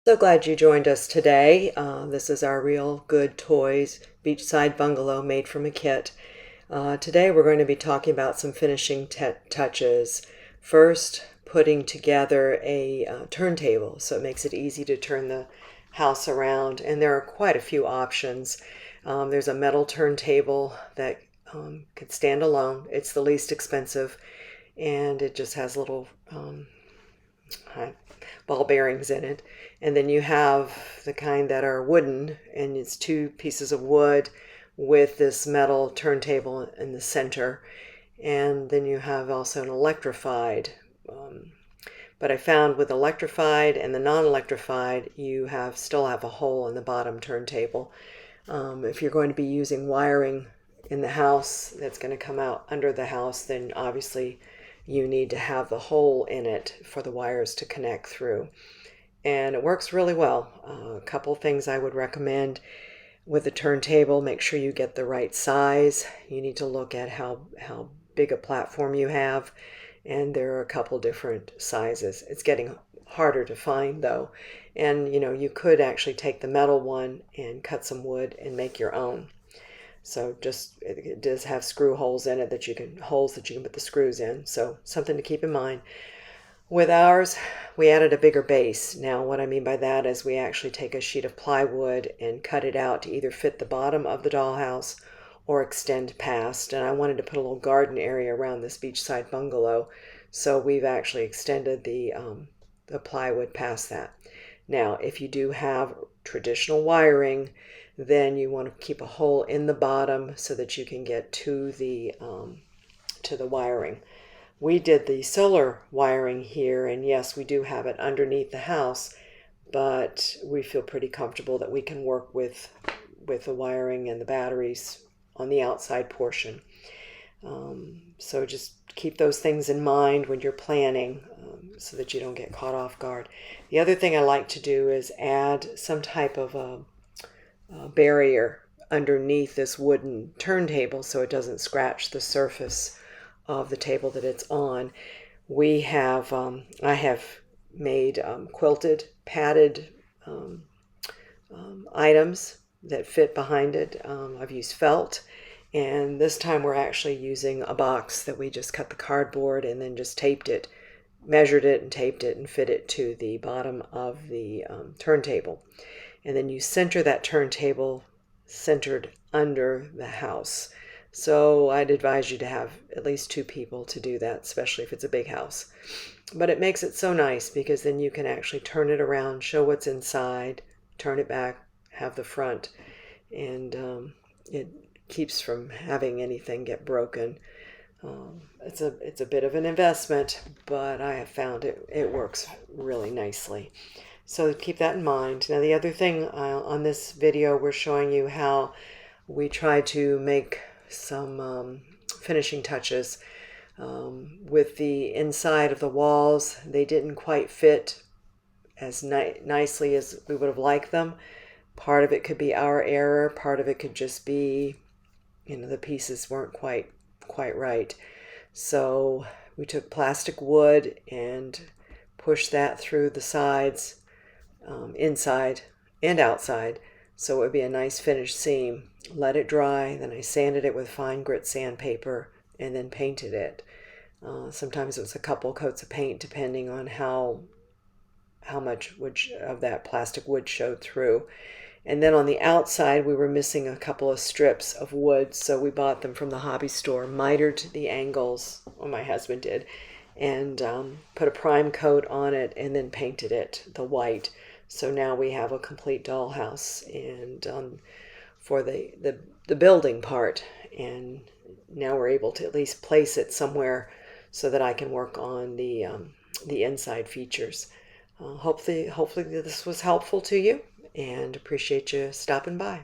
So glad you joined us today. This is our Real Good Toys Beachside Bungalow made from a kit. Today we're going to be talking about some finishing touches. First, putting together a turntable so it makes it easy to turn the house around, and there are quite a few options. There's a metal turntable that could stand alone. It's the least expensive, and it just has little ball bearings in it. And then you have the kind that are wooden, and it's two pieces of wood with this metal turntable in the center. And then you have also an electrified. But I found with electrified and the non-electrified, you still have a hole in the bottom turntable. If you're going to be using wiring in the house that's going to come out under the house, then obviously you need to have the hole in it for the wires to connect through. And it works really well. A couple things I would recommend with the turntable: make sure you get the right size. You need to look at how big a platform you have, and there are a couple different sizes. It's getting harder to find though, and you could actually take the metal one and cut some wood and make your own. So it does have screw holes in it that you can put the screws in, so something to keep in mind. With ours, we added a bigger base. Now, what I mean by that is we actually take a sheet of plywood and cut it out to either fit the bottom of the dollhouse or extend past. And I wanted to put a little garden area around this beachside bungalow, so we've actually extended the plywood past that. Now, if you do have traditional wiring, then you want to keep a hole in the bottom so that you can get to the wiring. We did the solar wiring here, and yes, we do have it underneath the house, but we feel pretty comfortable that we can work with the wiring and the batteries on the outside portion. So just keep those things in mind when you're planning, so that you don't get caught off guard. The other thing I like to do is add some type of a barrier underneath this wooden turntable so it doesn't scratch the surface of the table that it's on. I have made quilted, padded items that fit behind it. I've used felt, and this time we're actually using a box that we just cut the cardboard and then just measured it and taped it and fit it to the bottom of the turntable. And then you center that turntable centered under the house. So I'd advise you to have at least two people to do that, especially if it's a big house. But it makes it so nice because then you can actually turn it around, show what's inside, turn it back, have the front, and it keeps from having anything get broken. It's a bit of an investment, but I have found it works really nicely. So keep that in mind. Now, the other thing on this video, we're showing you how we try to make some finishing touches with the inside of the walls. They didn't quite fit as nicely as we would have liked them. Part of it could be our error. Part of it could just be, the pieces weren't quite right. So we took plastic wood and pushed that through the sides, inside and outside, so it would be a nice finished seam. Let it dry, then I sanded it with fine grit sandpaper and then painted it. Sometimes it was a couple coats of paint depending on how much of that plastic wood showed through. And then on the outside we were missing a couple of strips of wood, so we bought them from the hobby store, mitered the angles, or my husband did, and put a prime coat on it and then painted it the white. So now we have a complete dollhouse, and for the building part, and now we're able to at least place it somewhere so that I can work on the inside features. Hopefully this was helpful to you, and appreciate you stopping by.